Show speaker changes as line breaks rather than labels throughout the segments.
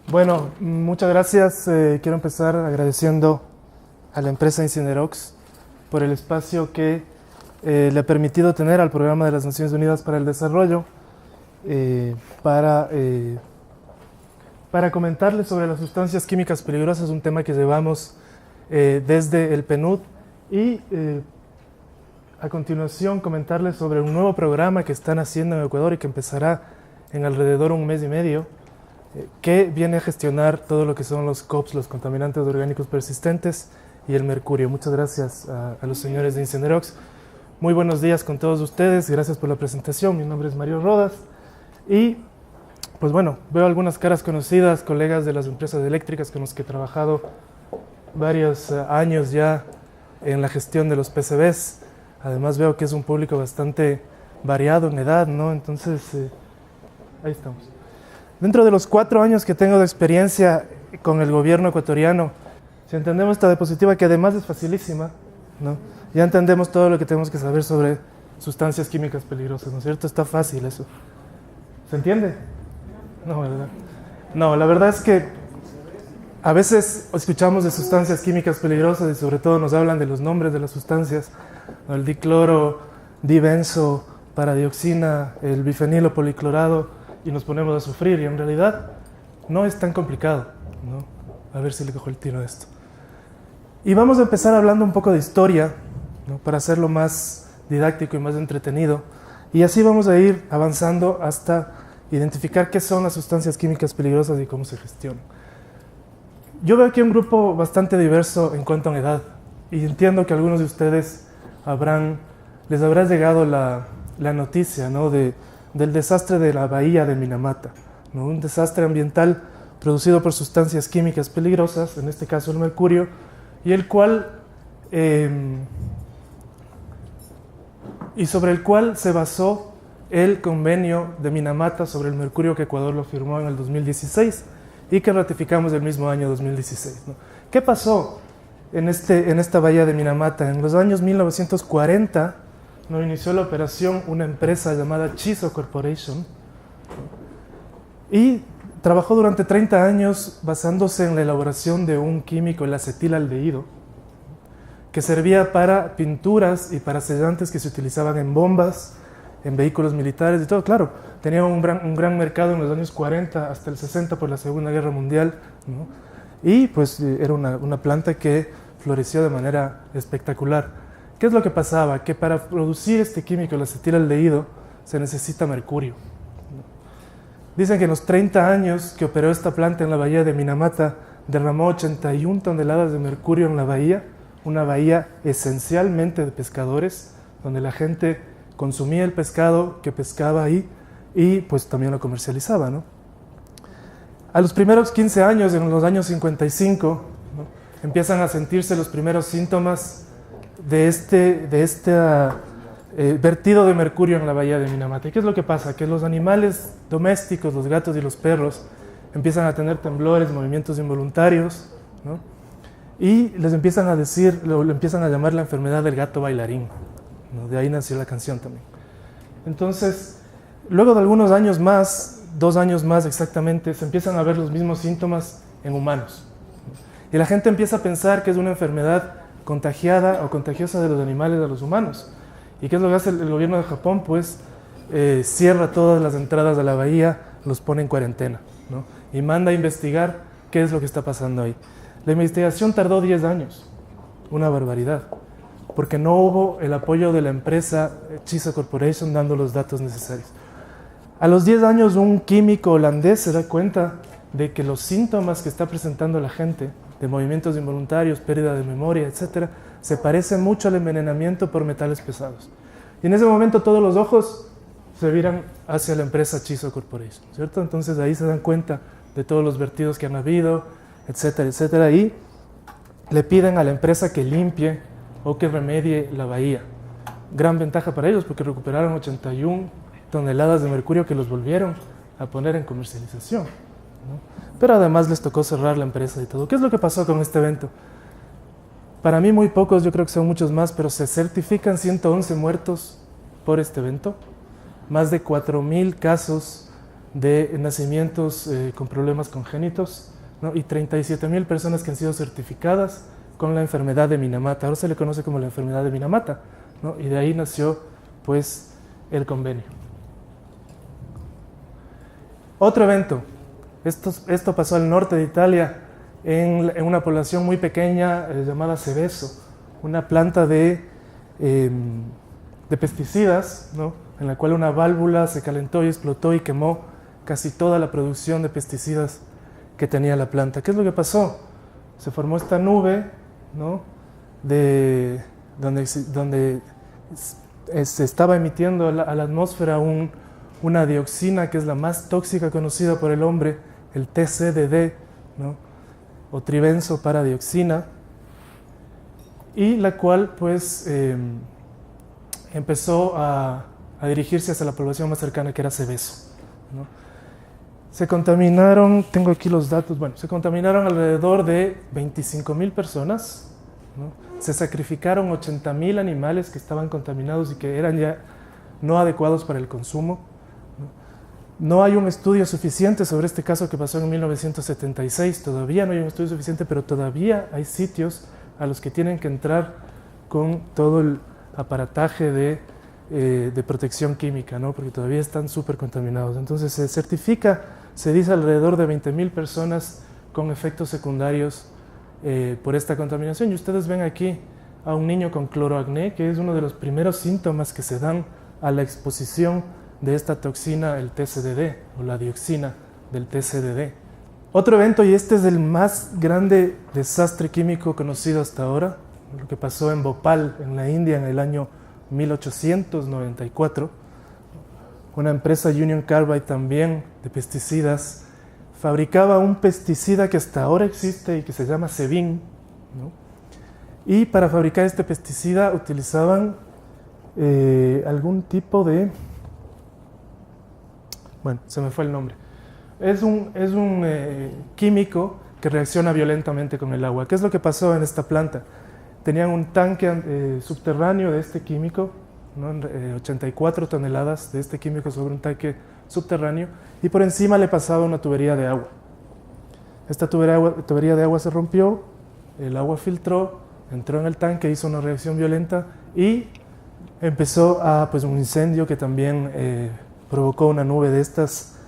Bueno, muchas gracias. Quiero empezar agradeciendo a la empresa Incinerox por el espacio que le ha permitido tener al Programa de las Naciones Unidas para el Desarrollo eh, para, eh, para comentarles sobre las sustancias químicas peligrosas, un tema que llevamos desde el PNUD y a continuación comentarles sobre un nuevo programa que están haciendo en Ecuador y que empezará en alrededor de un mes y medio, que viene a gestionar todo lo que son los COPs, los contaminantes orgánicos persistentes y el mercurio. Muchas gracias a los señores de Incinerox. Muy buenos días con todos ustedes, gracias por la presentación. Mi nombre es Mario Rodas y pues bueno, veo algunas caras conocidas, colegas de las empresas eléctricas con los que he trabajado varios años ya en la gestión de los PCBs. Además veo que es un público bastante variado en edad, ¿no? Entonces, ahí estamos. Dentro de los 4 años que tengo de experiencia con el gobierno ecuatoriano, si entendemos esta diapositiva, que además es facilísima, ¿no? Ya entendemos todo lo que tenemos que saber sobre sustancias químicas peligrosas, ¿no es cierto? Está fácil eso. ¿Se entiende? No, ¿verdad? No, la verdad es que a veces escuchamos de sustancias químicas peligrosas y sobre todo nos hablan de los nombres de las sustancias, ¿no? El dicloro, dibenzo, paradioxina, el bifenilo policlorado, y nos ponemos a sufrir, y en realidad no es tan complicado, ¿no? A ver si le cojo el tiro a esto. Y vamos a empezar hablando un poco de historia, ¿no? Para hacerlo más didáctico y más entretenido, y así vamos a ir avanzando hasta identificar qué son las sustancias químicas peligrosas y cómo se gestionan. Yo veo aquí un grupo bastante diverso en cuanto a edad, y entiendo que a algunos de ustedes les habrá llegado la noticia, ¿no? del desastre de la bahía de Minamata, ¿no? Un desastre ambiental producido por sustancias químicas peligrosas, en este caso el mercurio, y sobre el cual se basó el convenio de Minamata sobre el mercurio que Ecuador lo firmó en el 2016 y que ratificamos el mismo año 2016, ¿no? ¿Qué pasó en esta bahía de Minamata? En los años 1940 no inició la operación una empresa llamada Chiso Corporation y trabajó durante 30 años basándose en la elaboración de un químico, el acetilaldehído, que servía para pinturas y para sellantes que se utilizaban en bombas, en vehículos militares y todo. Claro, tenía un gran mercado en los años 40 hasta el 60 por la Segunda Guerra Mundial, ¿no? Y pues era una planta que floreció de manera espectacular. ¿Qué es lo que pasaba? Que para producir este químico, el acetilaldehído, se necesita mercurio. Dicen que en los 30 años que operó esta planta en la bahía de Minamata, derramó 81 toneladas de mercurio en la bahía, una bahía esencialmente de pescadores, donde la gente consumía el pescado que pescaba ahí y pues también lo comercializaba, ¿no? A los primeros 15 años, en los años 55, ¿no? Empiezan a sentirse los primeros síntomas de este vertido de mercurio en la bahía de Minamata. ¿Y qué es lo que pasa? Que los animales domésticos, los gatos y los perros, empiezan a tener temblores, movimientos involuntarios, ¿no? Y les empiezan a decir, le empiezan a llamar la enfermedad del gato bailarín, ¿no? De ahí nació la canción también. Entonces, luego de algunos años más, 2 años más exactamente, se empiezan a ver los mismos síntomas en humanos. Y la gente empieza a pensar que es una enfermedad contagiada o contagiosa de los animales a los humanos. ¿Y qué es lo que hace el gobierno de Japón? Pues cierra todas las entradas a la bahía, los pone en cuarentena, ¿no? Y manda a investigar qué es lo que está pasando ahí. La investigación tardó 10 años, una barbaridad, porque no hubo el apoyo de la empresa Chiso Corporation dando los datos necesarios. A los 10 años un químico holandés se da cuenta de que los síntomas que está presentando la gente, de movimientos involuntarios, pérdida de memoria, etc., se parece mucho al envenenamiento por metales pesados. Y en ese momento todos los ojos se viran hacia la empresa Chiso Corporation, ¿cierto? Entonces ahí se dan cuenta de todos los vertidos que han habido, etcétera, etcétera, y le piden a la empresa que limpie o que remedie la bahía. Gran ventaja para ellos porque recuperaron 81 toneladas de mercurio que los volvieron a poner en comercialización, ¿no? Pero además les tocó cerrar la empresa y todo. ¿Qué es lo que pasó con este evento? Para mí muy pocos, yo creo que son muchos más, pero se certifican 111 muertos por este evento, más de 4.000 casos de nacimientos con problemas congénitos, ¿no? Y 37.000 personas que han sido certificadas con la enfermedad de Minamata. Ahora se le conoce como la enfermedad de Minamata, ¿no? Y de ahí nació pues el convenio. Otro evento, esto pasó al norte de Italia, en una población muy pequeña llamada Seveso, una planta de pesticidas, ¿no? En la cual una válvula se calentó y explotó y quemó casi toda la producción de pesticidas que tenía la planta. ¿Qué es lo que pasó? Se formó esta nube, ¿no? Donde se estaba emitiendo a la atmósfera una dioxina que es la más tóxica conocida por el hombre, el TCDD, ¿no? O tribenzoparadoxina, y la cual pues empezó a dirigirse hacia la población más cercana, que era Seveso, ¿no? Se contaminaron, tengo aquí los datos, bueno, se contaminaron alrededor de 25.000 personas, ¿no? Se sacrificaron 80.000 animales que estaban contaminados y que eran ya no adecuados para el consumo, ¿no? No hay un estudio suficiente sobre este caso que pasó en 1976, todavía no hay un estudio suficiente, pero todavía hay sitios a los que tienen que entrar con todo el aparataje de protección química, ¿no? Porque todavía están súper contaminados. Entonces se certifica, se dice alrededor de 20.000 personas con efectos secundarios por esta contaminación. Y ustedes ven aquí a un niño con cloroacné, que es uno de los primeros síntomas que se dan a la exposición de esta toxina, el TCDD, o la dioxina del TCDD. Otro evento, y este es el más grande desastre químico conocido hasta ahora, lo que pasó en Bhopal, en la India, en el año 1894. Una empresa, Union Carbide, también de pesticidas, fabricaba un pesticida que hasta ahora existe y que se llama Sevin, ¿no? Y para fabricar este pesticida utilizaban algún tipo de... Bueno, se me fue el nombre. Es un químico que reacciona violentamente con el agua. ¿Qué es lo que pasó en esta planta? Tenían un tanque subterráneo de este químico, ¿no? 84 toneladas de este químico sobre un tanque subterráneo, y por encima le pasaba una tubería de agua. Esta tubería de agua se rompió, el agua filtró, entró en el tanque, hizo una reacción violenta y empezó pues, un incendio que también provocó una nube de estas,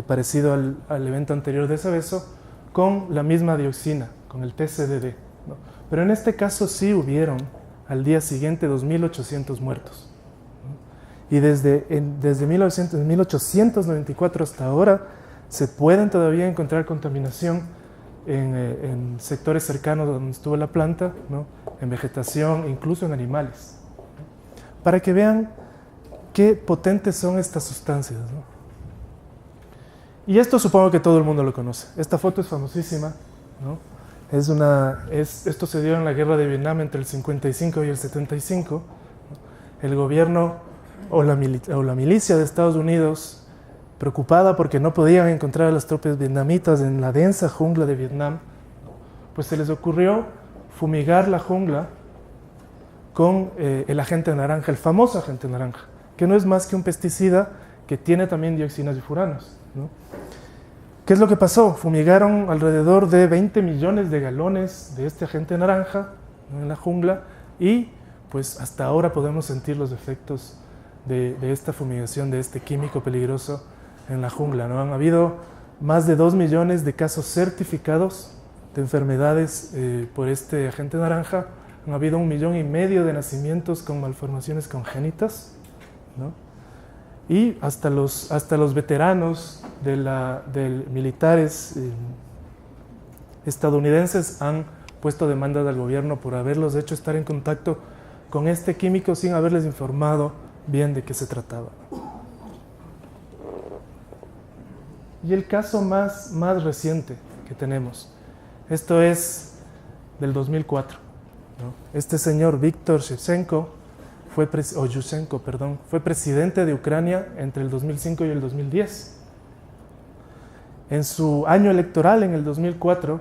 parecido al evento anterior de Seveso, con la misma dioxina, con el TCDD, ¿no? Pero en este caso sí hubieron al día siguiente 2.800 muertos, ¿no? Y desde 1894 hasta ahora se pueden todavía encontrar contaminación en sectores cercanos donde estuvo la planta, ¿no? En vegetación, incluso en animales, ¿no? Para que vean qué potentes son estas sustancias, ¿no? Y esto supongo que todo el mundo lo conoce. Esta foto es famosísima, ¿no? Esto se dio en la guerra de Vietnam entre el 55 y el 75. El gobierno o la milicia de Estados Unidos, preocupada porque no podían encontrar a las tropas vietnamitas en la densa jungla de Vietnam, pues se les ocurrió fumigar la jungla con el agente naranja, el famoso agente naranja, que no es más que un pesticida que tiene también dioxinas y furanos, ¿no? ¿Qué es lo que pasó? Fumigaron alrededor de 20 millones de galones de este agente naranja, ¿no? En la jungla, y pues hasta ahora podemos sentir los efectos de esta fumigación, de este químico peligroso en la jungla, ¿no? Han habido más de 2 millones de casos certificados de enfermedades por este agente naranja. Han habido 1,5 millones de nacimientos con malformaciones congénitas, ¿no? Y hasta los veteranos de militares estadounidenses han puesto demandas al gobierno por haberlos hecho estar en contacto con este químico sin haberles informado bien de qué se trataba. Y el caso más reciente que tenemos, esto es del 2004, ¿no? Este señor Viktor Yushchenko fue presidente de Ucrania entre el 2005 y el 2010. En su año electoral, en el 2004,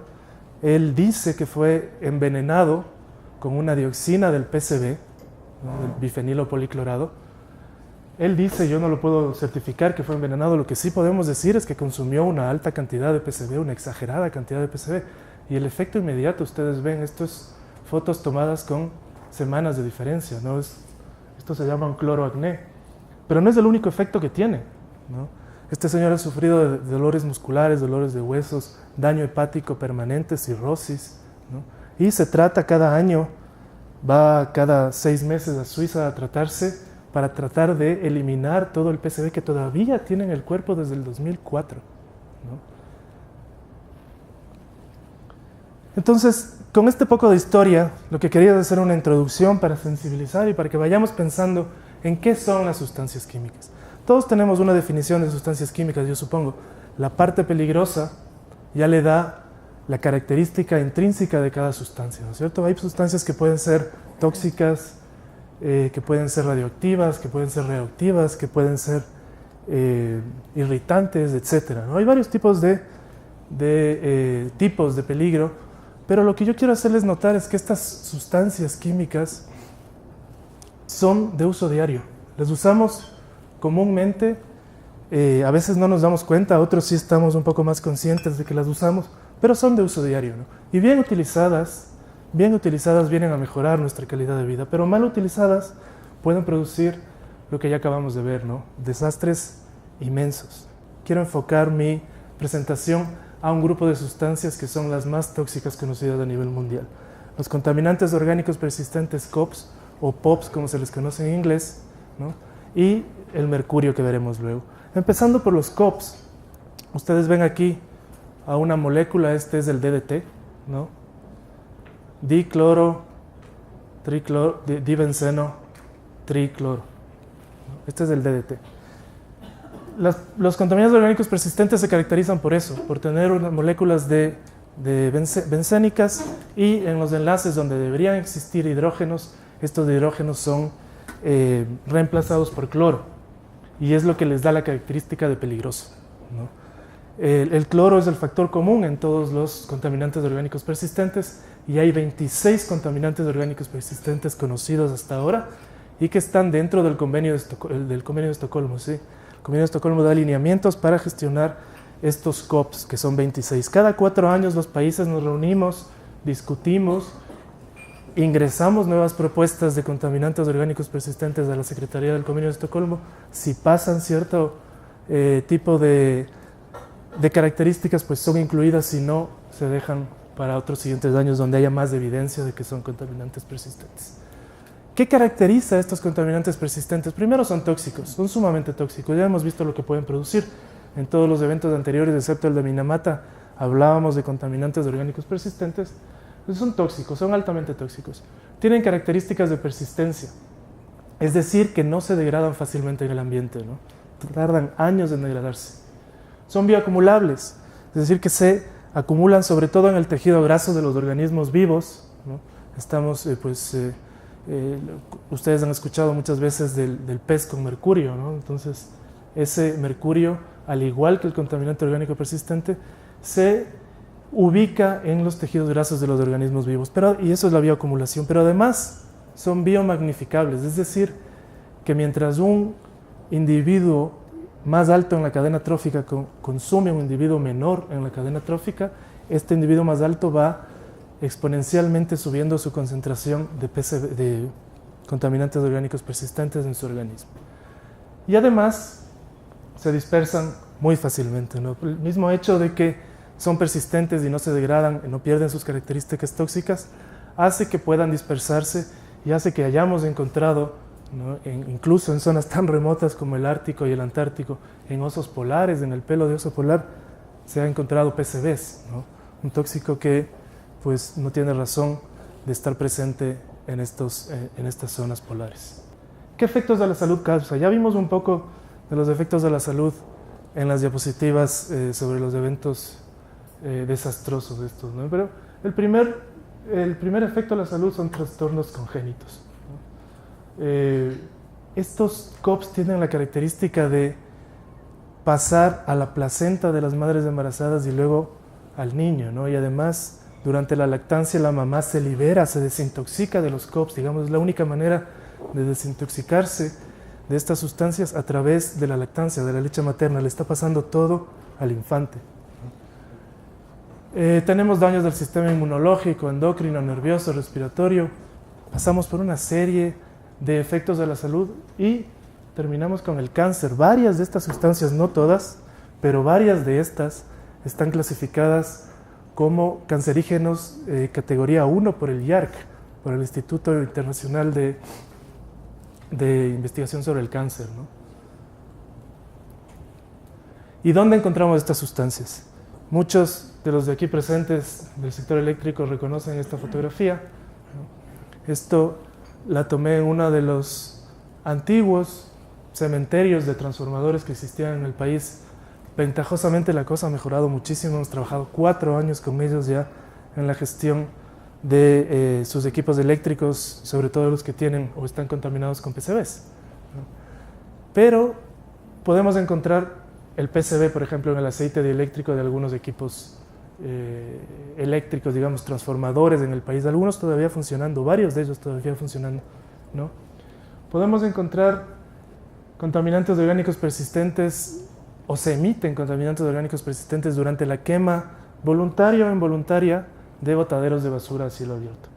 él dice que fue envenenado con una dioxina del PCB, ¿no? Del bifenilo policlorado, Él dice, yo no lo puedo certificar que fue envenenado, lo que sí podemos decir es que consumió una alta cantidad de PCB, una exagerada cantidad de PCB. Y el efecto inmediato, ustedes ven, estas fotos tomadas con semanas de diferencia, ¿no? Esto se llama un cloroacné, pero no es el único efecto que tiene, ¿no? Este señor ha sufrido de dolores musculares, dolores de huesos, daño hepático permanente, cirrosis, ¿no? Y se trata cada año, va cada 6 meses a Suiza a tratarse para tratar de eliminar todo el PCB que todavía tiene en el cuerpo desde el 2004, ¿no? Entonces, con este poco de historia, lo que quería es hacer una introducción para sensibilizar y para que vayamos pensando en qué son las sustancias químicas. Todos tenemos una definición de sustancias químicas, yo supongo. La parte peligrosa ya le da la característica intrínseca de cada sustancia, ¿no es cierto? Hay sustancias que pueden ser tóxicas, que pueden ser radioactivas, que pueden ser reactivas, que pueden ser irritantes, etc., ¿no? Hay varios tipos de peligro. Pero lo que yo quiero hacerles notar es que estas sustancias químicas son de uso diario. Las usamos comúnmente, a veces no nos damos cuenta, otros sí estamos un poco más conscientes de que las usamos, pero son de uso diario, ¿no? Y bien utilizadas vienen a mejorar nuestra calidad de vida, pero mal utilizadas pueden producir lo que ya acabamos de ver, ¿no? Desastres inmensos. Quiero enfocar mi presentación a un grupo de sustancias que son las más tóxicas conocidas a nivel mundial. Los contaminantes orgánicos persistentes COPS o POPs, como se les conoce en inglés, ¿no? Y el mercurio que veremos luego. Empezando por los COPS, ustedes ven aquí a una molécula, este es el DDT, ¿no? Dibenceno, tricloro. Este es el DDT. Los contaminantes orgánicos persistentes se caracterizan por eso, por tener unas moléculas bencénicas y en los enlaces donde deberían existir hidrógenos, estos hidrógenos son reemplazados por cloro y es lo que les da la característica de peligroso, ¿no? El cloro es el factor común en todos los contaminantes orgánicos persistentes y hay 26 contaminantes orgánicos persistentes conocidos hasta ahora y que están dentro del convenio de Estocolmo, ¿sí? El Convenio de Estocolmo da alineamientos para gestionar estos COPs, que son 26. Cada 4 años los países nos reunimos, discutimos, ingresamos nuevas propuestas de contaminantes orgánicos persistentes a la Secretaría del Convenio de Estocolmo. Si pasan cierto tipo de características, pues son incluidas, si no, se dejan para otros siguientes años donde haya más evidencia de que son contaminantes persistentes. ¿Qué caracteriza a estos contaminantes persistentes? Primero, son tóxicos, son sumamente tóxicos. Ya hemos visto lo que pueden producir. En todos los eventos anteriores, excepto el de Minamata, hablábamos de contaminantes orgánicos persistentes. Pues son tóxicos, son altamente tóxicos. Tienen características de persistencia, es decir, que no se degradan fácilmente en el ambiente, ¿no? Tardan años en degradarse. Son bioacumulables, es decir, que se acumulan sobre todo en el tejido graso de los organismos vivos, ¿no? Ustedes han escuchado muchas veces del pez con mercurio, ¿no? Entonces, ese mercurio, al igual que el contaminante orgánico persistente, se ubica en los tejidos grasos de los organismos vivos, y eso es la bioacumulación, pero además son biomagnificables, es decir, que mientras un individuo más alto en la cadena trófica consume un individuo menor en la cadena trófica, este individuo más alto va exponencialmente subiendo su concentración de contaminantes orgánicos persistentes en su organismo. Y además se dispersan muy fácilmente, ¿no? El mismo hecho de que son persistentes y no se degradan, no pierden sus características tóxicas, hace que puedan dispersarse y hace que hayamos encontrado, ¿no? Incluso en zonas tan remotas como el Ártico y el Antártico, en osos polares, en el pelo de oso polar, se ha encontrado PCBs, ¿no? Un tóxico que pues no tiene razón de estar presente en estas zonas polares. ¿Qué efectos de la salud causa? Ya vimos un poco de los efectos de la salud en las diapositivas sobre los eventos desastrosos de estos, ¿no? Pero el primer efecto de la salud son trastornos congénitos, ¿no? Estos COPs tienen la característica de pasar a la placenta de las madres embarazadas y luego al niño, ¿no? Y además, durante la lactancia la mamá se libera, se desintoxica de los COPs, digamos, es la única manera de desintoxicarse de estas sustancias a través de la lactancia, de la leche materna. Le está pasando todo al infante. Tenemos daños del sistema inmunológico, endocrino, nervioso, respiratorio. Pasamos por una serie de efectos de la salud y terminamos con el cáncer. Varias de estas sustancias, no todas, pero varias de estas están clasificadas como cancerígenos categoría 1 por el IARC, por el Instituto Internacional de Investigación sobre el Cáncer, ¿no? ¿Y dónde encontramos estas sustancias? Muchos de los de aquí presentes del sector eléctrico reconocen esta fotografía, ¿no? Esto la tomé en uno de los antiguos cementerios de transformadores que existían en el país. Ventajosamente la cosa ha mejorado muchísimo. Hemos trabajado 4 años con ellos ya en la gestión de sus equipos eléctricos, sobre todo los que tienen o están contaminados con PCBs, ¿no? Pero podemos encontrar el PCB, por ejemplo, en el aceite dieléctrico de algunos equipos eléctricos, digamos, transformadores en el país, algunos todavía funcionando, varios de ellos todavía funcionando, ¿no? Podemos encontrar contaminantes orgánicos persistentes, o se emiten contaminantes orgánicos persistentes durante la quema voluntaria o involuntaria de botaderos de basura a cielo abierto,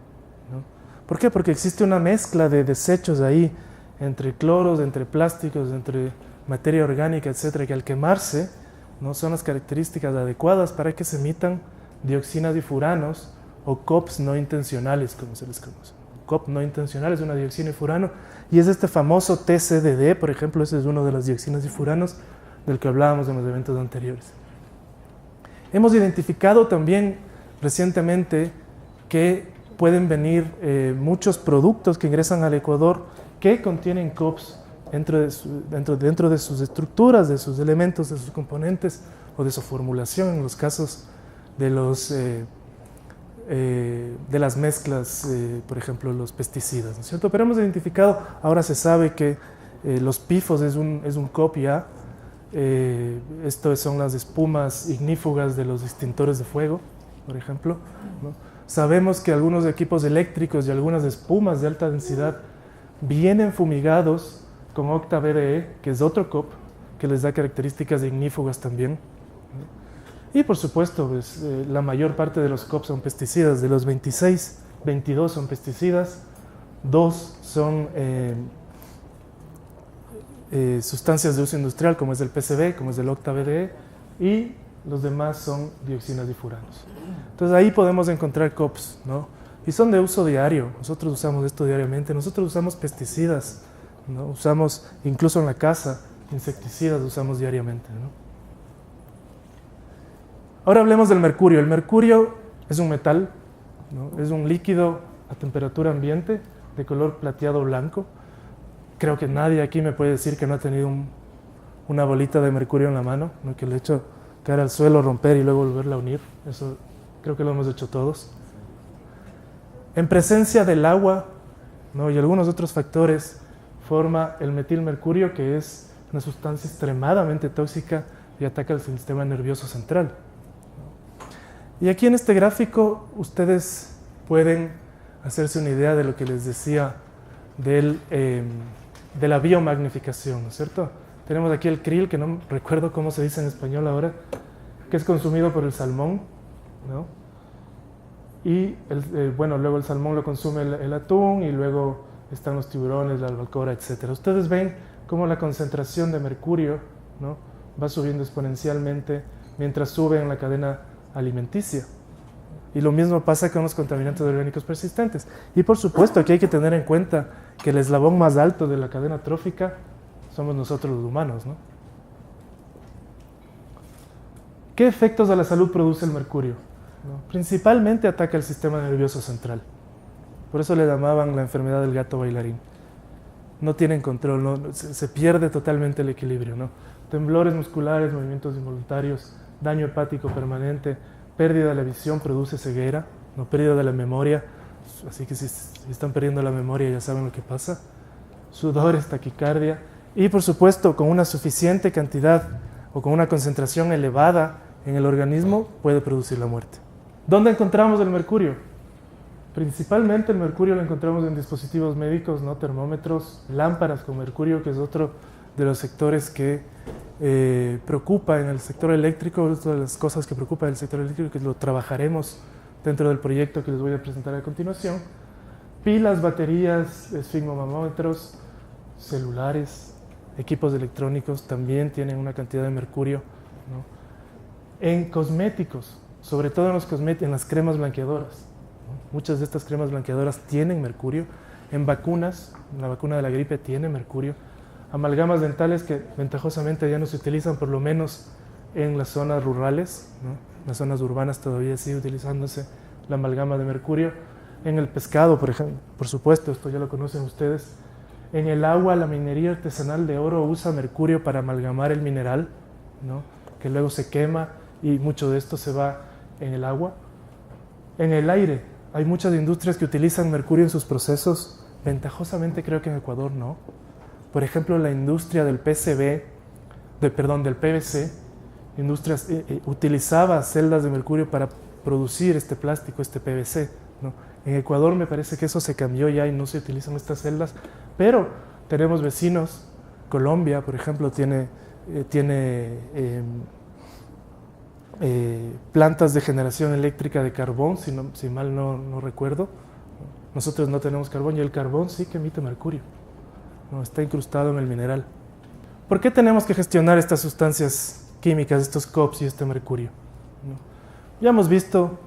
¿no? ¿Por qué? Porque existe una mezcla de desechos ahí, entre cloros, entre plásticos, entre materia orgánica, etcétera, que al quemarse no son las características adecuadas para que se emitan dioxinas y furanos o COPs no intencionales, como se les conoce. COP no intencional es una dioxina y furano, y es este famoso TCDD, por ejemplo. Ese es uno de las dioxinas y furanos del que hablábamos en los eventos anteriores. Hemos identificado también recientemente que pueden venir muchos productos que ingresan al Ecuador que contienen COPs dentro de sus estructuras, de sus elementos, de sus componentes o de su formulación, en los casos de las mezclas, por ejemplo, los pesticidas, ¿no es cierto? Pero hemos identificado, ahora se sabe que los PIFOS es un COP ya. Estos son las espumas ignífugas de los extintores de fuego, por ejemplo, ¿no? Sabemos que algunos equipos eléctricos y algunas espumas de alta densidad vienen fumigados con Octa-BDE, que es otro COP, que les da características ignífugas también, ¿no? Y por supuesto, pues, la mayor parte de los COPs son pesticidas. De los 26, 22 son pesticidas, 2 son sustancias de uso industrial, como es el PCB, como es el Octa-BDE, y los demás son dioxinas y furanos. Entonces ahí podemos encontrar COPs, ¿no? Y son de uso diario. Nosotros usamos esto diariamente. Nosotros usamos pesticidas, ¿no? Usamos, incluso en la casa, insecticidas usamos diariamente, ¿no? Ahora hablemos del mercurio. El mercurio es un metal, ¿no? Es un líquido a temperatura ambiente de color plateado blanco. Creo que nadie aquí me puede decir que no ha tenido una bolita de mercurio en la mano, ¿no? Que le he hecho caer al suelo, romper y luego volverla a unir. Eso creo que lo hemos hecho todos. En presencia del agua, ¿no? Y algunos otros factores, forma el metilmercurio, que es una sustancia extremadamente tóxica y ataca el sistema nervioso central, ¿no? Y aquí en este gráfico ustedes pueden hacerse una idea de lo que les decía de la biomagnificación, ¿no es cierto? Tenemos aquí el krill, que no recuerdo cómo se dice en español ahora, que es consumido por el salmón, ¿no? Y bueno, luego el salmón lo consume el atún, y luego están los tiburones, la albacora, etc. Ustedes ven cómo la concentración de mercurio, ¿no? Va subiendo exponencialmente mientras sube en la cadena alimenticia. Y lo mismo pasa con los contaminantes orgánicos persistentes. Y por supuesto, aquí hay que tener en cuenta que el eslabón más alto de la cadena trófica somos nosotros los humanos, ¿no? ¿Qué efectos a la salud produce el mercurio? ¿No? Principalmente ataca el sistema nervioso central. Por eso le llamaban la enfermedad del gato bailarín. No tienen control, ¿no? Se pierde totalmente el equilibrio, ¿no? Temblores musculares, movimientos involuntarios, daño hepático permanente, pérdida de la visión, produce ceguera, ¿no? Pérdida de la memoria. Así que si están perdiendo la memoria ya saben lo que pasa. Sudores, taquicardia. Y por supuesto, con una suficiente cantidad o con una concentración elevada en el organismo puede producir la muerte. ¿Dónde encontramos el mercurio? Principalmente el mercurio lo encontramos en dispositivos médicos, ¿no? Termómetros, lámparas con mercurio, que es otro de los sectores que preocupa en el sector eléctrico, es una de las cosas que preocupa en el sector eléctrico, que lo trabajaremos dentro del proyecto que les voy a presentar a continuación. Pilas, baterías, esfigmomamómetros, celulares, equipos electrónicos también tienen una cantidad de mercurio, ¿no? En cosméticos, sobre todo en las cremas blanqueadoras, ¿no? Muchas de estas cremas blanqueadoras tienen mercurio. En vacunas, la vacuna de la gripe tiene mercurio. Amalgamas dentales que ventajosamente ya no se utilizan, por lo menos en las zonas rurales, ¿no? En las zonas urbanas todavía sigue utilizándose la amalgama de mercurio. En el pescado, por ejemplo, por supuesto, esto ya lo conocen ustedes. En el agua, la minería artesanal de oro usa mercurio para amalgamar el mineral, ¿no? Que luego se quema y mucho de esto se va en el agua. En el aire, hay muchas industrias que utilizan mercurio en sus procesos. Ventajosamente creo que en Ecuador no. Por ejemplo, la industria del del PVC, utilizaba celdas de mercurio para producir este plástico, este PVC, ¿no? En Ecuador me parece que eso se cambió ya y no se utilizan estas celdas, pero tenemos vecinos. Colombia, por ejemplo, tiene plantas de generación eléctrica de carbón, si mal no recuerdo. Nosotros no tenemos carbón y el carbón sí que emite mercurio, ¿no? Está incrustado en el mineral. ¿Por qué tenemos que gestionar estas sustancias químicas, estos COPs y este mercurio, ¿no? Ya hemos visto,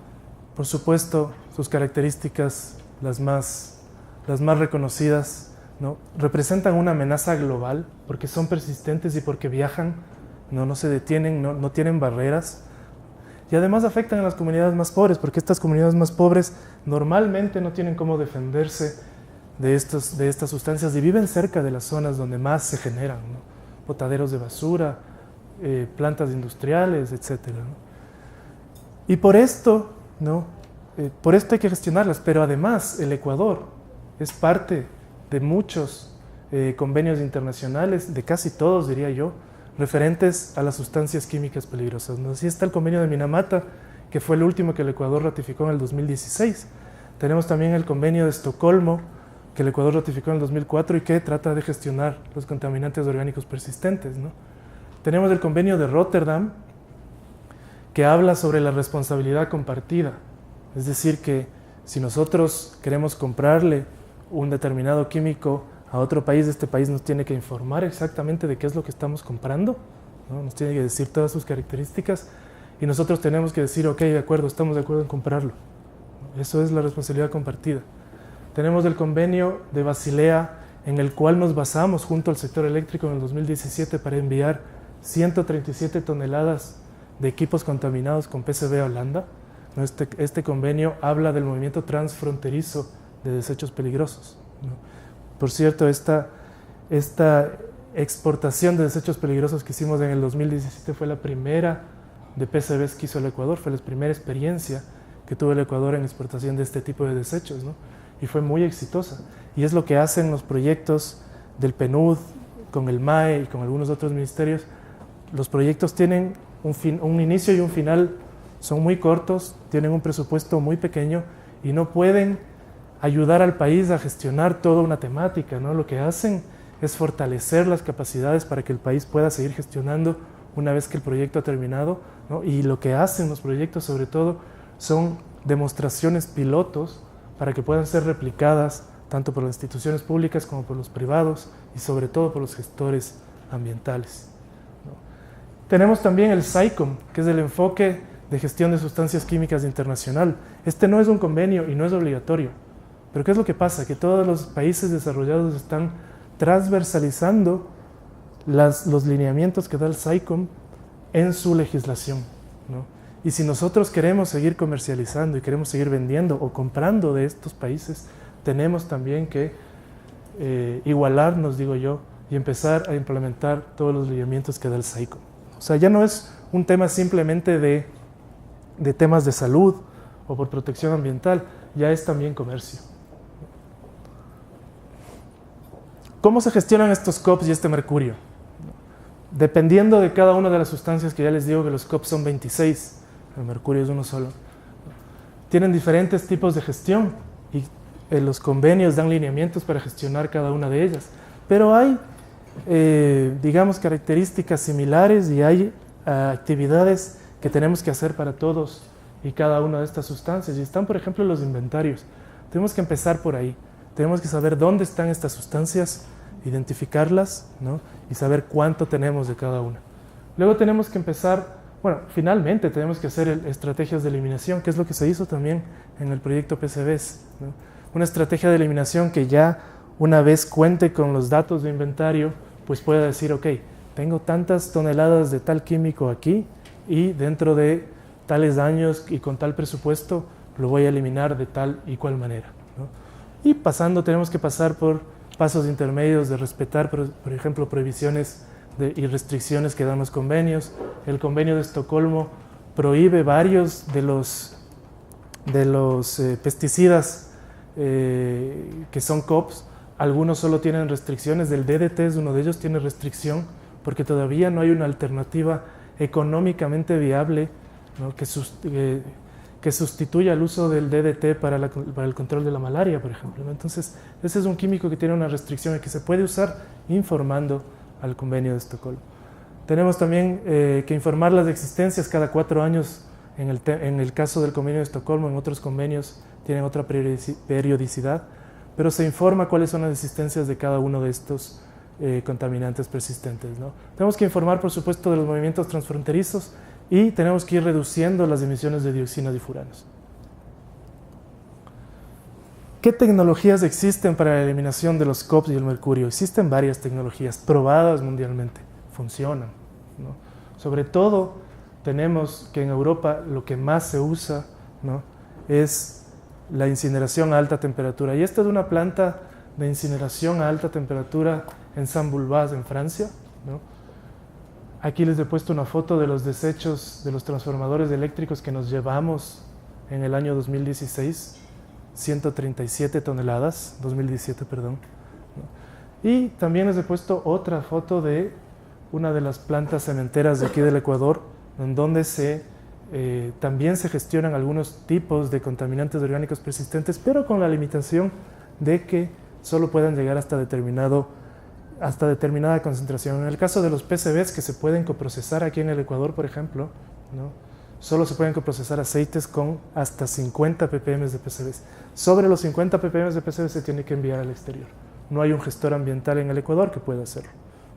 por supuesto, sus características, las más reconocidas, ¿no? Representan una amenaza global porque son persistentes y porque viajan, no se detienen, no tienen barreras. Y además afectan a las comunidades más pobres, porque estas comunidades más pobres normalmente no tienen cómo defenderse de estas sustancias y viven cerca de las zonas donde más se generan, ¿no? Botaderos de basura, plantas industriales, etc., ¿no? Y por esto, ¿no? Por esto hay que gestionarlas, pero además el Ecuador es parte de muchos convenios internacionales, de casi todos diría yo, referentes a las sustancias químicas peligrosas, ¿no? Así está el convenio de Minamata, que fue el último que el Ecuador ratificó en el 2016. Tenemos también el convenio de Estocolmo, que el Ecuador ratificó en el 2004 y que trata de gestionar los contaminantes orgánicos persistentes, ¿no? Tenemos el convenio de Rotterdam, que habla sobre la responsabilidad compartida. Es decir, que si nosotros queremos comprarle un determinado químico a otro país, este país nos tiene que informar exactamente de qué es lo que estamos comprando, ¿no? Nos tiene que decir todas sus características y nosotros tenemos que decir, ok, de acuerdo, estamos de acuerdo en comprarlo. Eso es la responsabilidad compartida. Tenemos el convenio de Basilea, en el cual nos basamos junto al sector eléctrico en el 2017 para enviar 137 toneladas de equipos contaminados con PCB a Holanda. Este convenio habla del movimiento transfronterizo de desechos peligrosos, ¿no? Por cierto, esta exportación de desechos peligrosos que hicimos en el 2017 fue la primera de PCBs que hizo el Ecuador, fue la primera experiencia que tuvo el Ecuador en exportación de este tipo de desechos, ¿no? Y fue muy exitosa. Y es lo que hacen los proyectos del PNUD, con el MAE y con algunos otros ministerios. Los proyectos tienen un inicio y un final, son muy cortos, tienen un presupuesto muy pequeño y no pueden ayudar al país a gestionar toda una temática, ¿no? Lo que hacen es fortalecer las capacidades para que el país pueda seguir gestionando una vez que el proyecto ha terminado, ¿no? Y lo que hacen los proyectos, sobre todo, son demostraciones pilotos para que puedan ser replicadas tanto por las instituciones públicas como por los privados y sobre todo por los gestores ambientales, ¿no? Tenemos también el SAICOM, que es el enfoque de gestión de sustancias químicas internacional. Este no es un convenio y no es obligatorio. Pero ¿qué es lo que pasa? Que todos los países desarrollados están transversalizando los lineamientos que da el SAICOM en su legislación, ¿no? Y si nosotros queremos seguir comercializando y queremos seguir vendiendo o comprando de estos países, tenemos también que igualarnos, digo yo, y empezar a implementar todos los lineamientos que da el SAICOM. O sea, ya no es un tema simplemente de temas de salud o por protección ambiental, ya es también comercio. ¿Cómo se gestionan estos COPs y este mercurio? Dependiendo de cada una de las sustancias, que ya les digo que los COPs son 26, el mercurio es uno solo, tienen diferentes tipos de gestión. y los convenios dan lineamientos para gestionar cada una de ellas. Pero hay, digamos, características similares y hay actividades que tenemos que hacer para todos y cada una de estas sustancias. Y están, por ejemplo, los inventarios. Tenemos que empezar por ahí. Tenemos que saber dónde están estas sustancias, identificarlas, ¿no? Y saber cuánto tenemos de cada una. Luego tenemos que empezar, bueno, finalmente tenemos que hacer estrategias de eliminación, que es lo que se hizo también en el proyecto PCBs, ¿no? Una estrategia de eliminación que ya una vez cuente con los datos de inventario, pues pueda decir, ok, tengo tantas toneladas de tal químico aquí y dentro de tales años y con tal presupuesto lo voy a eliminar de tal y cual manera, ¿no? Y tenemos que pasar por pasos intermedios de respetar, por ejemplo, prohibiciones y restricciones que dan los convenios. El convenio de Estocolmo prohíbe varios de los pesticidas que son COPs. Algunos solo tienen restricciones. Del DDT es uno de ellos, tiene restricción porque todavía no hay una alternativa económicamente viable, ¿no? que sustituya el uso del DDT para el control de la malaria, por ejemplo, ¿no? Entonces, ese es un químico que tiene una restricción y que se puede usar informando al convenio de Estocolmo. Tenemos también que informar las existencias cada 4 años en el caso del convenio de Estocolmo. En otros convenios tienen otra periodicidad, pero se informa cuáles son las existencias de cada uno de estos contaminantes persistentes, ¿no? Tenemos que informar, por supuesto, de los movimientos transfronterizos y tenemos que ir reduciendo las emisiones de dioxinas y furanos. ¿Qué tecnologías existen para la eliminación de los COPs y el mercurio? Existen varias tecnologías probadas mundialmente, funcionan, ¿no? Sobre todo tenemos que en Europa lo que más se usa, ¿no? es la incineración a alta temperatura. Y esta es una planta de incineración a alta temperatura en Saint-Bulbaz, en Francia, ¿no? Aquí les he puesto una foto de los desechos de los transformadores eléctricos que nos llevamos en el año 2016, 137 toneladas, 2017, perdón, ¿no? Y también les he puesto otra foto de una de las plantas cementeras de aquí del Ecuador, en donde también se gestionan algunos tipos de contaminantes orgánicos persistentes, pero con la limitación de que solo puedan llegar hasta determinada concentración. En el caso de los PCBs que se pueden coprocesar aquí en el Ecuador, por ejemplo, ¿no? Solo se pueden coprocesar aceites con hasta 50 ppm de PCBs. Sobre los 50 ppm de PCBs se tiene que enviar al exterior. No hay un gestor ambiental en el Ecuador que pueda hacerlo,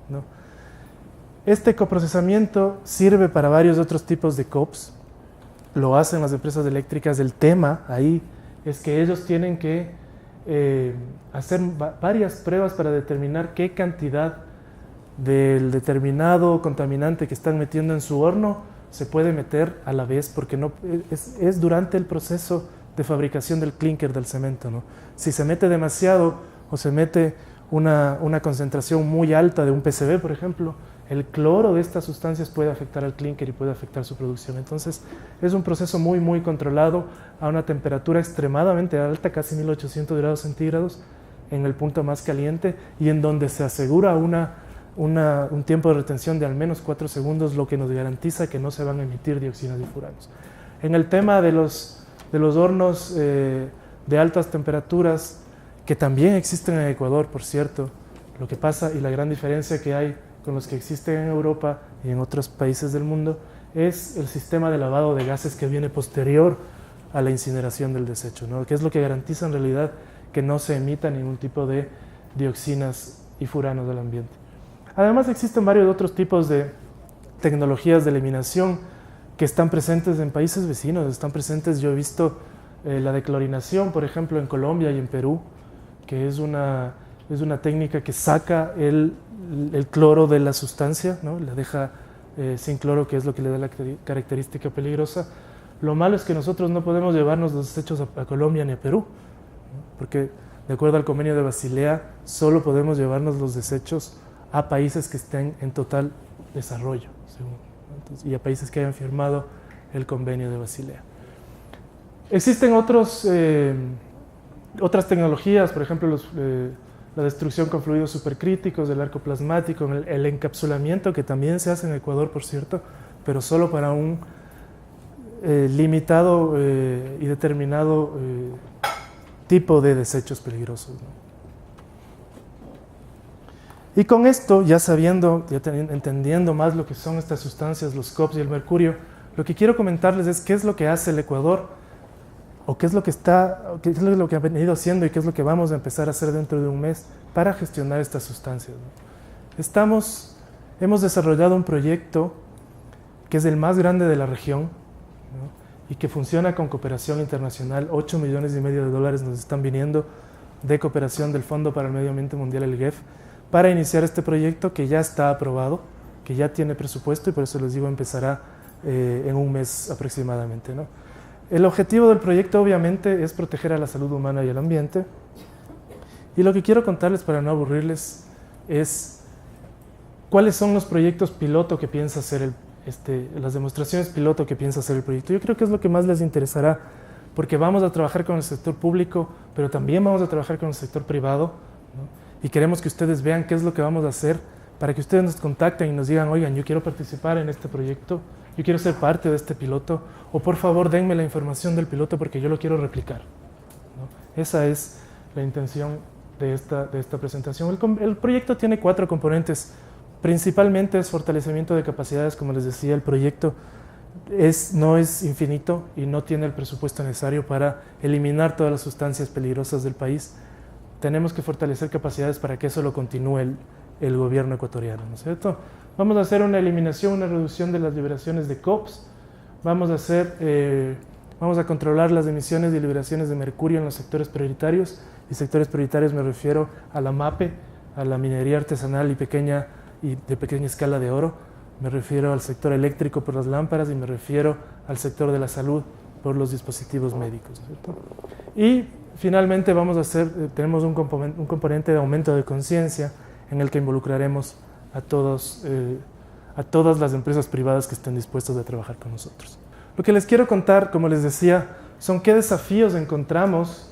¿no? Este coprocesamiento sirve para varios otros tipos de COPs. Lo hacen las empresas eléctricas. El tema ahí es que ellos tienen que hacer varias pruebas para determinar qué cantidad del determinado contaminante que están metiendo en su horno se puede meter a la vez, porque no, es durante el proceso de fabricación del clinker, del cemento, ¿no? Si se mete demasiado o se mete una concentración muy alta de un PCB, por ejemplo, el cloro de estas sustancias puede afectar al clinker y puede afectar su producción. Entonces es un proceso muy muy controlado a una temperatura extremadamente alta, casi 1800 grados centígrados en el punto más caliente, y en donde se asegura un tiempo de retención de al menos 4 segundos, lo que nos garantiza que no se van a emitir dioxinas y furanos. En el tema de los hornos de altas temperaturas, que también existen en Ecuador, por cierto, lo que pasa y la gran diferencia que hay con los que existen en Europa y en otros países del mundo es el sistema de lavado de gases que viene posterior a la incineración del desecho, ¿no? Que es lo que garantiza en realidad que no se emita ningún tipo de dioxinas y furanos del ambiente. Además existen varios otros tipos de tecnologías de eliminación que están presentes en países vecinos, están presentes. Yo he visto la declorinación, por ejemplo, en Colombia y en Perú, que es una técnica que saca el cloro de la sustancia, ¿no? La deja sin cloro, que es lo que le da la característica peligrosa. Lo malo es que nosotros no podemos llevarnos los desechos a Colombia ni a Perú, ¿no? Porque de acuerdo al convenio de Basilea solo podemos llevarnos los desechos a países que estén en total desarrollo, según, ¿no? Entonces, y a países que hayan firmado el convenio de Basilea. Existen otras tecnologías, por ejemplo la destrucción con fluidos supercríticos, el arco plasmático, el encapsulamiento, que también se hace en Ecuador, por cierto, pero solo para un limitado y determinado tipo de desechos peligrosos, ¿no? Y con esto, ya sabiendo, entendiendo más lo que son estas sustancias, los COPs y el mercurio, lo que quiero comentarles es qué es lo que hace el Ecuador, o qué es lo que ha venido haciendo y qué es lo que vamos a empezar a hacer dentro de un mes para gestionar estas sustancias, ¿no? Hemos desarrollado un proyecto que es el más grande de la región, ¿no? Y que funciona con cooperación internacional. 8,5 millones de dólares nos están viniendo de cooperación del Fondo para el Medio Ambiente Mundial, el GEF, para iniciar este proyecto que ya está aprobado, que ya tiene presupuesto, y por eso les digo, empezará en un mes aproximadamente, ¿no? El objetivo del proyecto obviamente es proteger a la salud humana y al ambiente, y lo que quiero contarles para no aburrirles es cuáles son los proyectos piloto que piensa hacer las demostraciones piloto que piensa hacer el proyecto. Yo creo que es lo que más les interesará, porque vamos a trabajar con el sector público, pero también vamos a trabajar con el sector privado, ¿no? Y queremos que ustedes vean qué es lo que vamos a hacer para que ustedes nos contacten y nos digan, oigan, yo quiero participar en este proyecto, yo quiero ser parte de este piloto, o por favor denme la información del piloto porque yo lo quiero replicar, ¿no? Esa es la intención de esta presentación. El proyecto tiene 4 componentes. Principalmente es fortalecimiento de capacidades. Como les decía, el proyecto no es infinito y no tiene el presupuesto necesario para eliminar todas las sustancias peligrosas del país. Tenemos que fortalecer capacidades para que eso lo continúe el gobierno ecuatoriano, ¿no es cierto? Vamos a hacer una eliminación, una reducción de las liberaciones de COPs. Vamos a controlar las emisiones y liberaciones de mercurio en los sectores prioritarios. Y sectores prioritarios me refiero a la MAPE, a la minería artesanal y de pequeña escala de oro. Me refiero al sector eléctrico por las lámparas y me refiero al sector de la salud por los dispositivos médicos, ¿cierto? Y finalmente tenemos un componente de aumento de conciencia en el que involucraremos a todas las empresas privadas que estén dispuestas a trabajar con nosotros. Lo que les quiero contar, como les decía, son qué desafíos encontramos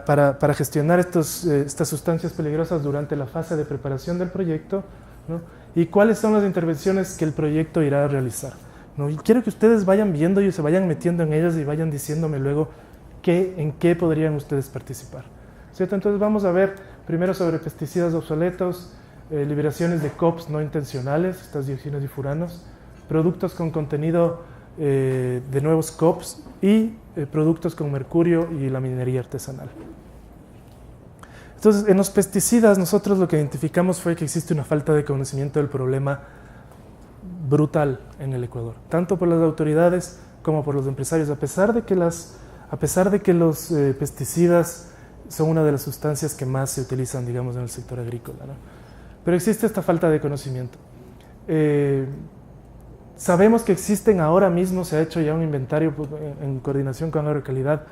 para gestionar estas sustancias peligrosas durante la fase de preparación del proyecto, ¿no? Y cuáles son las intervenciones que el proyecto irá a realizar, ¿no? Y quiero que ustedes vayan viendo y se vayan metiendo en ellas y vayan diciéndome luego en qué podrían ustedes participar, ¿cierto? Entonces vamos a ver primero sobre pesticidas obsoletos, liberaciones de COPs no intencionales, estas dioxinas y furanos, productos con contenido de nuevos COPs y productos con mercurio y la minería artesanal. Entonces, en los pesticidas nosotros lo que identificamos fue que existe una falta de conocimiento del problema brutal en el Ecuador, tanto por las autoridades como por los empresarios, a pesar de que los pesticidas son una de las sustancias que más se utilizan, digamos, en el sector agrícola, ¿no? Pero existe esta falta de conocimiento. Sabemos que existen ahora mismo, se ha hecho ya un inventario en coordinación con Agrocalidad,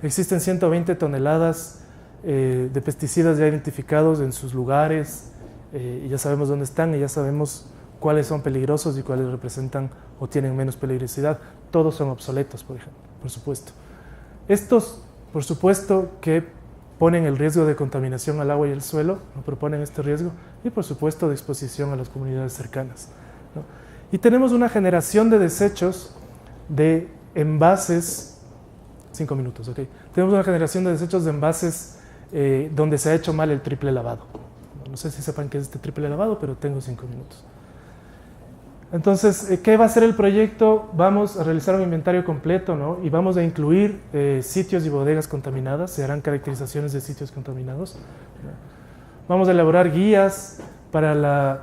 existen 120 toneladas de pesticidas ya identificados en sus lugares, y ya sabemos dónde están y ya sabemos cuáles son peligrosos y cuáles representan o tienen menos peligrosidad. Todos son obsoletos, por ejemplo, por supuesto. Estos, por supuesto, que ponen el riesgo de contaminación al agua y al suelo, ¿no? Proponen este riesgo, y por supuesto de exposición a las comunidades cercanas, ¿no? Y tenemos una generación de desechos de envases, 5 minutos, ok. Tenemos una generación de desechos de envases donde se ha hecho mal el triple lavado. No sé si sepan qué es este triple lavado, pero tengo 5 minutos. Entonces, ¿qué va a hacer el proyecto? Vamos a realizar un inventario completo, ¿no? Y vamos a incluir sitios y bodegas contaminadas, se harán caracterizaciones de sitios contaminados, ¿no? Vamos a elaborar guías para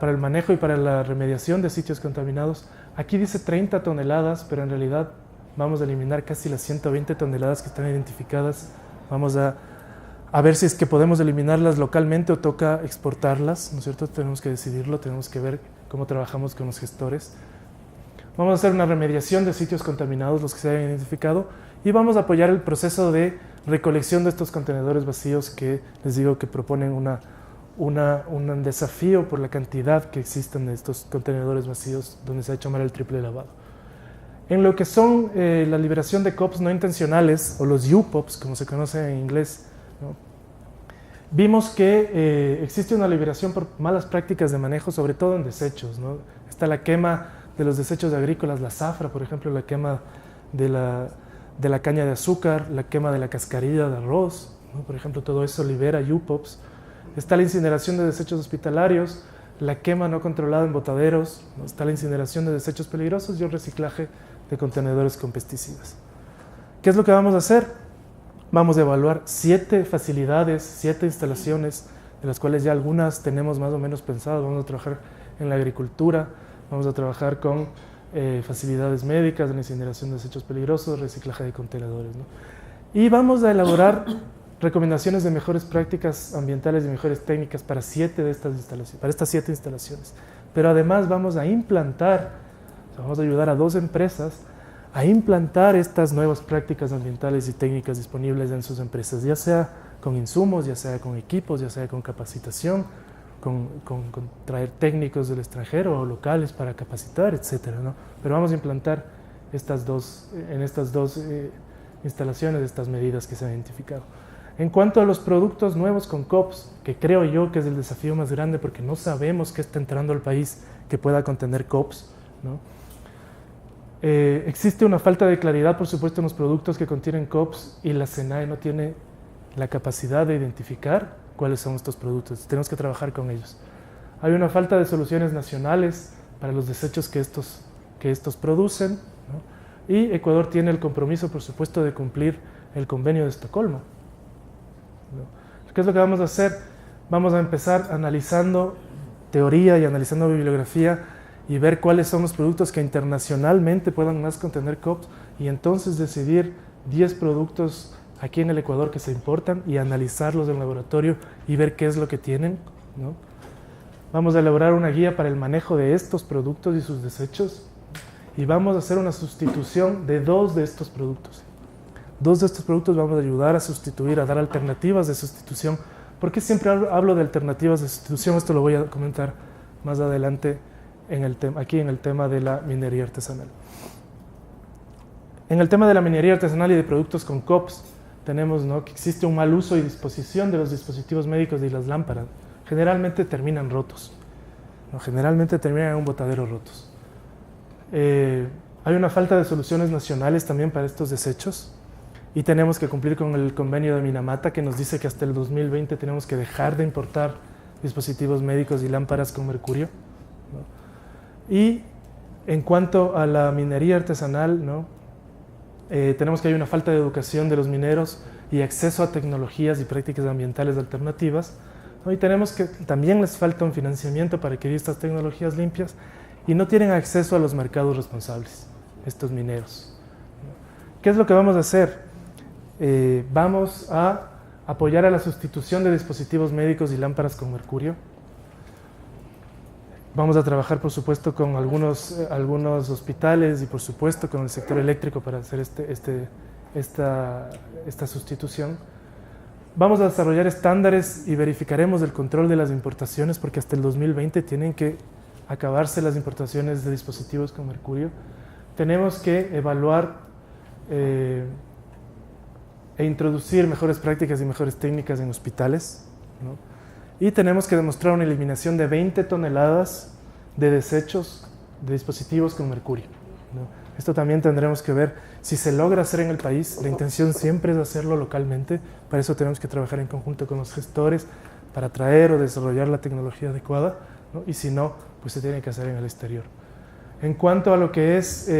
el manejo y para la remediación de sitios contaminados. Aquí dice 30 toneladas, pero en realidad vamos a eliminar casi las 120 toneladas que están identificadas. Vamos a ver si es que podemos eliminarlas localmente o toca exportarlas, ¿no es cierto? Tenemos que decidirlo, tenemos que ver cómo trabajamos con los gestores. Vamos a hacer una remediación de sitios contaminados, los que se hayan identificado, y vamos a apoyar el proceso de recolección de estos contenedores vacíos que les digo que proponen un desafío por la cantidad que existen de estos contenedores vacíos donde se ha hecho mal el triple lavado. En lo que son la liberación de COPs no intencionales, o los UPOPs, como se conoce en inglés, ¿no? Vimos que existe una liberación por malas prácticas de manejo, sobre todo en desechos, ¿no? Está la quema de los desechos agrícolas, la zafra, por ejemplo, la quema de de la caña de azúcar, la quema de la cascarilla de arroz, ¿no? Por ejemplo, todo eso libera UPOPs. Está la incineración de desechos hospitalarios, la quema no controlada en botaderos, ¿no? Está la incineración de desechos peligrosos y el reciclaje de contenedores con pesticidas. ¿Qué es lo que vamos a hacer? Vamos a evaluar 7 facilidades, 7 instalaciones, de las cuales ya algunas tenemos más o menos pensadas. Vamos a trabajar en la agricultura, vamos a trabajar con facilidades médicas, la incineración de desechos peligrosos, reciclaje de contenedores, ¿no? Y vamos a elaborar recomendaciones de mejores prácticas ambientales y mejores técnicas para 7 de estas instalaciones, para estas 7 instalaciones. Pero además vamos a implantar, vamos a ayudar a 2 empresas a implantar estas nuevas prácticas ambientales y técnicas disponibles en sus empresas, ya sea con insumos, ya sea con equipos, ya sea con capacitación, con traer técnicos del extranjero o locales para capacitar, etcétera, ¿no? Pero vamos a implantar en estas dos instalaciones estas medidas que se han identificado. En cuanto a los productos nuevos con COPS, que creo yo que es el desafío más grande porque no sabemos qué está entrando al país que pueda contener COPS, ¿no? Existe una falta de claridad, por supuesto, en los productos que contienen COPS y la SENAE no tiene la capacidad de identificar cuáles son estos productos. Tenemos que trabajar con ellos. Hay una falta de soluciones nacionales para los desechos que estos producen, ¿no? Y Ecuador tiene el compromiso, por supuesto, de cumplir el convenio de Estocolmo, ¿no? ¿Qué es lo que vamos a hacer? Vamos a empezar analizando teoría y analizando bibliografía y ver cuáles son los productos que internacionalmente puedan más contener COPS y entonces decidir 10 productos aquí en el Ecuador que se importan y analizarlos en laboratorio y ver qué es lo que tienen, ¿no? Vamos a elaborar una guía para el manejo de estos productos y sus desechos y vamos a hacer una sustitución de 2 de estos productos. 2 de estos productos vamos a ayudar a sustituir, a dar alternativas de sustitución. ¿Por qué siempre hablo de alternativas de sustitución? Esto lo voy a comentar más adelante aquí en el tema de la minería artesanal. En el tema de la minería artesanal y de productos con COPS, tenemos, ¿no?, que existe un mal uso y disposición de los dispositivos médicos y las lámparas. Generalmente terminan rotos, ¿no? Generalmente terminan en un botadero rotos. Hay una falta de soluciones nacionales también para estos desechos y tenemos que cumplir con el convenio de Minamata que nos dice que hasta el 2020 tenemos que dejar de importar dispositivos médicos y lámparas con mercurio, ¿no? Y en cuanto a la minería artesanal, ¿no?, tenemos que hay una falta de educación de los mineros y acceso a tecnologías y prácticas ambientales alternativas, ¿no? Y tenemos que también les falta un financiamiento para adquirir estas tecnologías limpias y no tienen acceso a los mercados responsables, estos mineros, ¿no? ¿Qué es lo que vamos a hacer? Vamos a apoyar a la sustitución de dispositivos médicos y lámparas con mercurio. Vamos a trabajar, por supuesto, con algunos hospitales y, por supuesto, con el sector eléctrico para hacer esta sustitución. Vamos a desarrollar estándares y verificaremos el control de las importaciones porque hasta el 2020 tienen que acabarse las importaciones de dispositivos con mercurio. Tenemos que evaluar e introducir mejores prácticas y mejores técnicas en hospitales, ¿no? Y tenemos que demostrar una eliminación de 20 toneladas de desechos de dispositivos con mercurio, ¿no? Esto también tendremos que ver si se logra hacer en el país. La intención siempre es hacerlo localmente. Para eso tenemos que trabajar en conjunto con los gestores para traer o desarrollar la tecnología adecuada, ¿no? Y si no, pues se tiene que hacer en el exterior. En cuanto a lo que es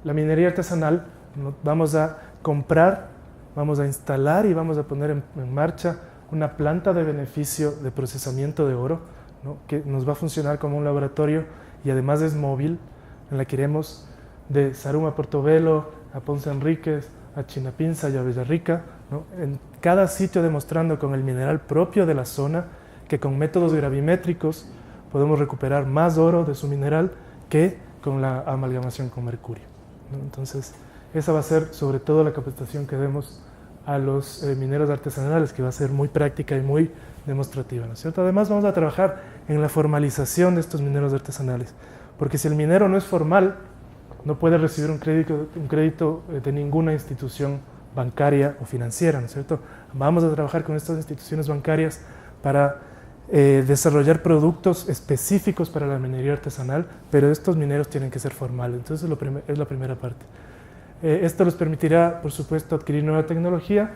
la minería artesanal, ¿no?, vamos a comprar, vamos a instalar y vamos a poner en marcha una planta de beneficio de procesamiento de oro, ¿no?, que nos va a funcionar como un laboratorio y además es móvil, en la que iremos de Sarum a Portobelo, a Ponce Enríquez, a Chinapinza y a Villarrica, ¿no?, en cada sitio demostrando con el mineral propio de la zona que con métodos gravimétricos podemos recuperar más oro de su mineral que con la amalgamación con mercurio, ¿no? Entonces, esa va a ser sobre todo la capacitación que demos a los mineros artesanales, que va a ser muy práctica y muy demostrativa, ¿no es cierto? Además, vamos a trabajar en la formalización de estos mineros artesanales, porque si el minero no es formal, no puede recibir un crédito de ninguna institución bancaria o financiera, ¿no es cierto? Vamos a trabajar con estas instituciones bancarias para desarrollar productos específicos para la minería artesanal, pero estos mineros tienen que ser formales. Entonces, es la primera parte. Esto les permitirá, por supuesto, adquirir nueva tecnología.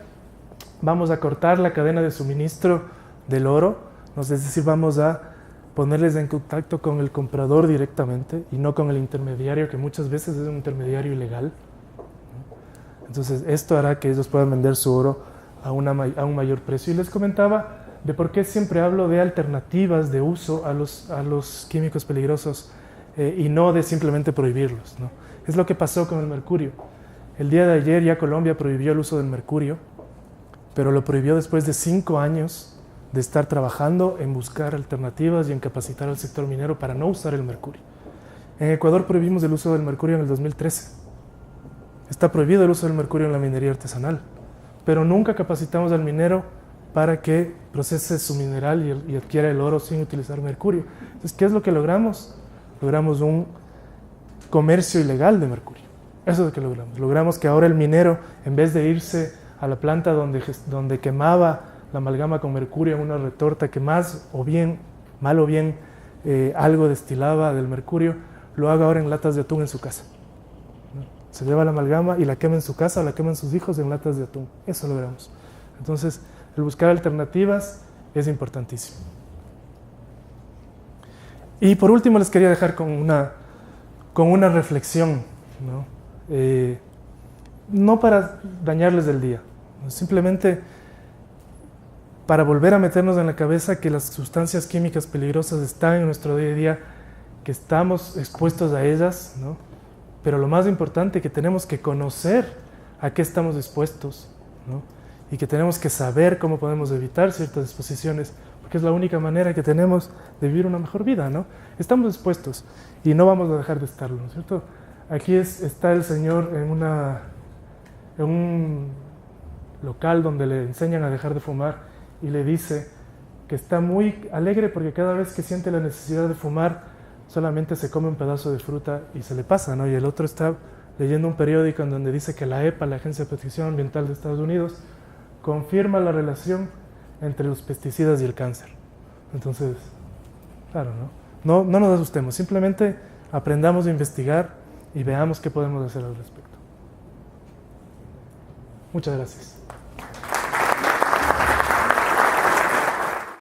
Vamos a cortar la cadena de suministro del oro, es decir, vamos a ponerles en contacto con el comprador directamente y no con el intermediario, que muchas veces es un intermediario ilegal. Entonces, esto hará que ellos puedan vender su oro a un mayor precio. Y les comentaba de por qué siempre hablo de alternativas de uso a los químicos peligrosos y no de simplemente prohibirlos, ¿no? Es lo que pasó con el mercurio. El día de ayer ya Colombia prohibió el uso del mercurio, pero lo prohibió después de 5 años de estar trabajando en buscar alternativas y en capacitar al sector minero para no usar el mercurio. En Ecuador prohibimos el uso del mercurio en el 2013. Está prohibido el uso del mercurio en la minería artesanal, pero nunca capacitamos al minero para que procese su mineral y adquiera el oro sin utilizar mercurio. Entonces, ¿qué es lo que logramos? Logramos un comercio ilegal de mercurio. Eso es lo que logramos. Logramos que ahora el minero, en vez de irse a la planta donde quemaba la amalgama con mercurio en una retorta que mal o bien, algo destilaba del mercurio, lo haga ahora en latas de atún en su casa. Se lleva la amalgama y la quema en su casa o la queman sus hijos en latas de atún. Eso logramos. Entonces, el buscar alternativas es importantísimo. Y por último les quería dejar con una reflexión, ¿no? No para dañarles el día, ¿no? Simplemente para volver a meternos en la cabeza que las sustancias químicas peligrosas están en nuestro día a día, que estamos expuestos a ellas, ¿no? Pero lo más importante, que tenemos que conocer a qué estamos expuestos, ¿no? Y que tenemos que saber cómo podemos evitar ciertas exposiciones, porque es la única manera que tenemos de vivir una mejor vida, ¿no? Estamos expuestos y no vamos a dejar de estarlo, ¿no es cierto? Aquí está el señor en un local donde le enseñan a dejar de fumar y le dice que está muy alegre porque cada vez que siente la necesidad de fumar solamente se come un pedazo de fruta y se le pasa, ¿no? Y el otro está leyendo un periódico en donde dice que la EPA, la Agencia de Protección Ambiental de Estados Unidos, confirma la relación entre los pesticidas y el cáncer. Entonces, claro, ¿no? No nos asustemos, simplemente aprendamos a investigar y veamos qué podemos hacer al respecto. Muchas gracias.